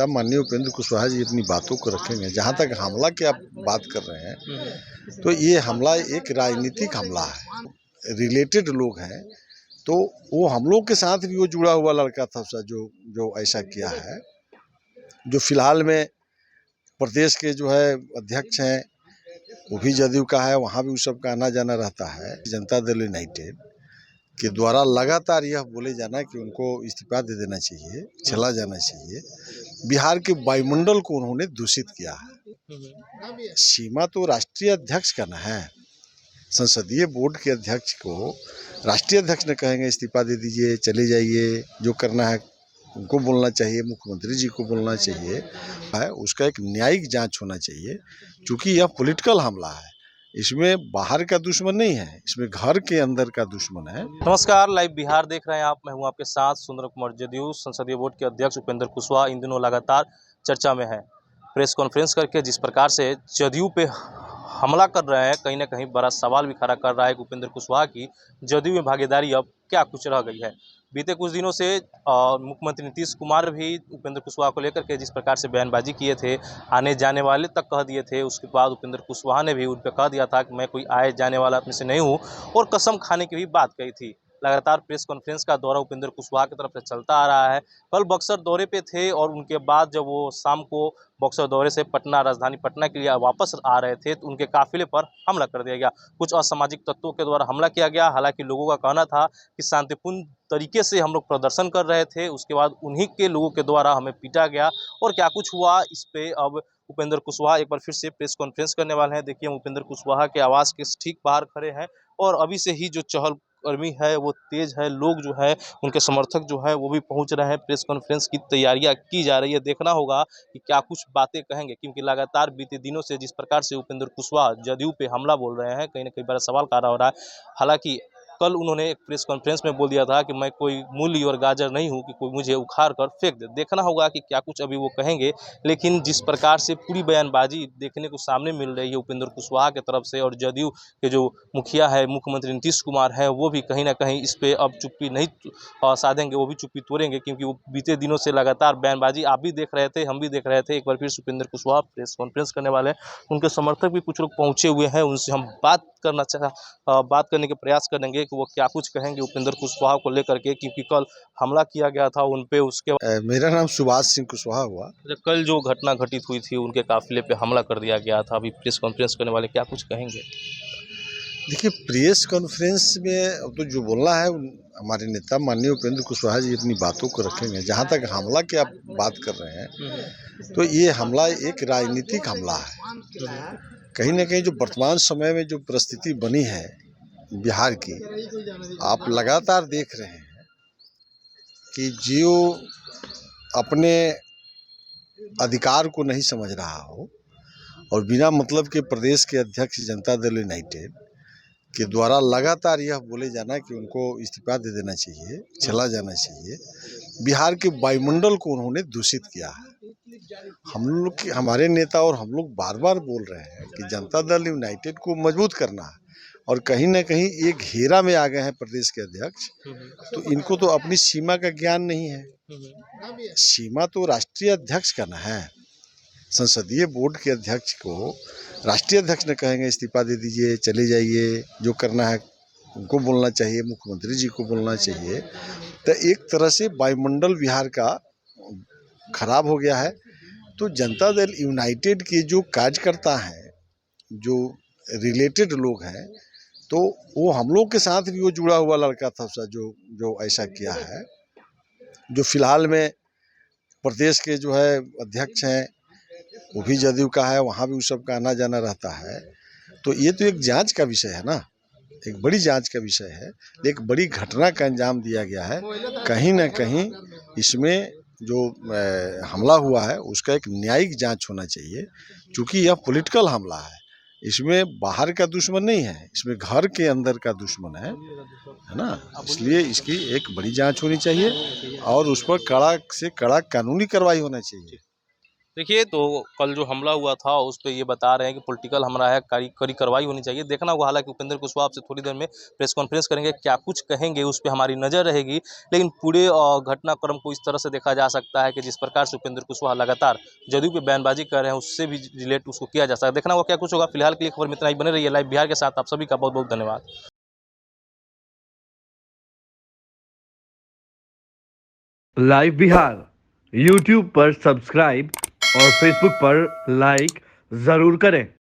नेता माननीय उपेंद्र कुशवाहा जी अपनी बातों को रखेंगे। जहाँ तक हमला की आप बात कर रहे हैं, तो ये हमला एक राजनीतिक हमला है, रिलेटेड लोग हैं, तो वो हम लोग के साथ भी वो जुड़ा हुआ लड़का था जो ऐसा किया है। जो फिलहाल में प्रदेश के जो है अध्यक्ष हैं, वो भी जदयू का है, वहाँ भी उस सब का आना जाना रहता है। जनता दल यूनाइटेड के द्वारा लगातार यह बोले जाना कि उनको इस्तीफा दे देना चाहिए, चला जाना चाहिए। बिहार के वायुमंडल को उन्होंने दूषित किया है। सीमा तो राष्ट्रीय अध्यक्ष का न है। संसदीय बोर्ड के अध्यक्ष को राष्ट्रीय अध्यक्ष ने कहेंगे इस्तीफा दे दीजिए, चले जाइए, जो करना है उनको बोलना चाहिए, मुख्यमंत्री जी को बोलना चाहिए है। उसका एक न्यायिक जांच होना चाहिए, क्योंकि यह पॉलिटिकल हमला है। इसमें बाहर का दुश्मन नहीं है, इसमें घर के अंदर का दुश्मन है। नमस्कार, लाइव बिहार देख रहे हैं आप। मैं हूं आपके साथ सुंदर कुमार। जदयू संसदीय बोर्ड के अध्यक्ष उपेंद्र कुशवाहा इन दिनों लगातार चर्चा में है। प्रेस कॉन्फ्रेंस करके जिस प्रकार से जदयू पे हमला कर रहे हैं, कहीं ना कहीं बड़ा सवाल भी खड़ा कर रहा है कि उपेंद्र कुशवाहा की जदयू में भागीदारी अब क्या कुछ रह गई है। बीते कुछ दिनों से मुख्यमंत्री नीतीश कुमार भी उपेंद्र कुशवाहा को लेकर के जिस प्रकार से बयानबाजी किए थे, आने जाने वाले तक कह दिए थे। उसके बाद उपेंद्र कुशवाहा ने भी उन पर कह दिया था कि मैं कोई आए जाने वाला अपने से नहीं हूँ, और कसम खाने की भी बात कही थी। लगातार प्रेस कॉन्फ्रेंस का दौरा उपेंद्र कुशवाहा की तरफ से चलता आ रहा है। कल बक्सर दौरे पे थे, और उनके बाद जब वो शाम को बक्सर दौरे से पटना, राजधानी पटना के लिए वापस आ रहे थे, तो उनके काफिले पर हमला कर दिया गया। कुछ असामाजिक तत्वों के द्वारा हमला किया गया। हालांकि लोगों का कहना था कि शांतिपूर्ण तरीके से हम लोग प्रदर्शन कर रहे थे, उसके बाद उन्हीं के लोगों के द्वारा हमें पीटा गया। और क्या कुछ हुआ, इस पे अब उपेंद्र कुशवाहा एक बार फिर से प्रेस कॉन्फ्रेंस करने वाले हैं। देखिए, हम उपेंद्र कुशवाहा के आवास के ठीक बाहर खड़े हैं, और अभी से ही जो चहलकदमी है वो तेज है। लोग जो है, उनके समर्थक जो है वो भी पहुंच रहे हैं। प्रेस कॉन्फ्रेंस की तैयारियां की जा रही है। देखना होगा कि क्या कुछ बातें कहेंगे, क्योंकि लगातार बीते दिनों से जिस प्रकार से उपेंद्र कुशवाहा जदयू पे हमला बोल रहे हैं, कहीं ना कहीं बड़ा सवाल खड़ा हो रहा है। हालांकि कल उन्होंने एक प्रेस कॉन्फ्रेंस में बोल दिया था कि मैं कोई मूली और गाजर नहीं हूं कि कोई मुझे उखाड़ कर फेंक दे। देखना होगा कि क्या कुछ अभी वो कहेंगे, लेकिन जिस प्रकार से पूरी बयानबाजी देखने को सामने मिल रही है उपेंद्र कुशवाहा की तरफ से, और जदयू के जो मुखिया है, मुख्यमंत्री नीतीश कुमार है, वो भी कहीं ना कहीं इस पे अब चुप्पी नहीं साधेंगे, वो भी चुप्पी तोड़ेंगे। क्योंकि वो बीते दिनों से लगातार बयानबाजी आप भी देख रहे थे, हम भी देख रहे थे। एक बार फिर उपेंद्र कुशवाहा प्रेस कॉन्फ्रेंस करने वाले हैं। उनके समर्थक भी कुछ लोग पहुंचे हुए हैं, उनसे हम बात करने के प्रयास करेंगे कि वो क्या कुछ कहेंगे उपेंद्र कुशवाहा को लेकर के, क्योंकि कल हमला किया गया था उन पे। उसके मेरा नाम सुभाष सिंह कुशवाहा हुआ। कल जो घटना घटित हुई थी, उनके काफिले पे हमला कर दिया गया था। अभी प्रेस कॉन्फ्रेंस करने वाले क्या कुछ कहेंगे? देखिए, प्रेस कॉन्फ्रेंस में अब तो जो बोलना है हमारे नेता माननीय उपेंद्र कुशवाहा जी अपनी बातों को रखेंगे। जहाँ तक हमला की आप बात कर रहे हैं, तो ये हमला एक राजनीतिक हमला है। कहीं ना कहीं जो वर्तमान समय में जो परिस्थिति बनी है बिहार की, आप लगातार देख रहे हैं कि जो अपने अधिकार को नहीं समझ रहा हो, और बिना मतलब के प्रदेश के अध्यक्ष जनता दल यूनाइटेड के द्वारा लगातार यह बोले जाना कि उनको इस्तीफा दे देना चाहिए, चला जाना चाहिए। बिहार के वायुमंडल को उन्होंने दूषित किया है। हम लोग हमारे नेता और हम लोग बार बार बोल रहे हैं कि जनता दल यूनाइटेड को मजबूत करना है, और कहीं ना कहीं एक घेरा में आ गए हैं प्रदेश के अध्यक्ष। तो इनको तो अपनी सीमा का ज्ञान नहीं है। सीमा तो राष्ट्रीय अध्यक्ष का न है। संसदीय बोर्ड के अध्यक्ष को राष्ट्रीय अध्यक्ष ने कहेंगे इस्तीफा दे दीजिए, चले जाइए, जो करना है उनको बोलना चाहिए, मुख्यमंत्री जी को बोलना चाहिए। तो एक तरह से वायुमंडल बिहार का खराब हो गया है। तो जनता दल यूनाइटेड के जो कार्यकर्ता हैं, जो रिलेटेड लोग हैं, तो वो हम लोग के साथ भी वो जुड़ा हुआ लड़का था जो ऐसा किया है। जो फिलहाल में प्रदेश के जो है अध्यक्ष हैं, वो भी जदयू का है, वहाँ भी उस सब का आना जाना रहता है। तो ये तो एक जांच का विषय है ना, एक बड़ी जांच का विषय है। एक बड़ी घटना का अंजाम दिया गया है। कहीं ना कहीं इसमें जो हमला हुआ है उसका एक न्यायिक जांच होना चाहिए, क्योंकि यह पॉलिटिकल हमला है। इसमें बाहर का दुश्मन नहीं है, इसमें घर के अंदर का दुश्मन है ना। इसलिए इसकी एक बड़ी जांच होनी चाहिए, और उस पर कड़ा से कड़ा कानूनी कार्रवाई होना चाहिए। देखिए, तो कल जो हमला हुआ था उस पे ये बता रहे हैं कि पॉलिटिकल हमला है, कड़ी कार्रवाई होनी चाहिए। देखना होगा, हालाँकि उपेंद्र कुशवाहा आपसे थोड़ी देर में प्रेस कॉन्फ्रेंस करेंगे, क्या कुछ कहेंगे उस पे हमारी नज़र रहेगी। लेकिन पूरे घटनाक्रम को इस तरह से देखा जा सकता है कि जिस प्रकार से उपेंद्र कुशवाहा लगातार जदयू पे बयानबाजी कर रहे हैं, उससे भी रिलेट उसको किया जा सकता है। देखना होगा क्या कुछ होगा। फिलहाल के लिए खबर में इतना ही। बने रहिए लाइव बिहार के साथ। आप सभी का बहुत-बहुत धन्यवाद। लाइव बिहार यूट्यूब पर सब्सक्राइब और फेसबुक पर लाइक जरूर करें।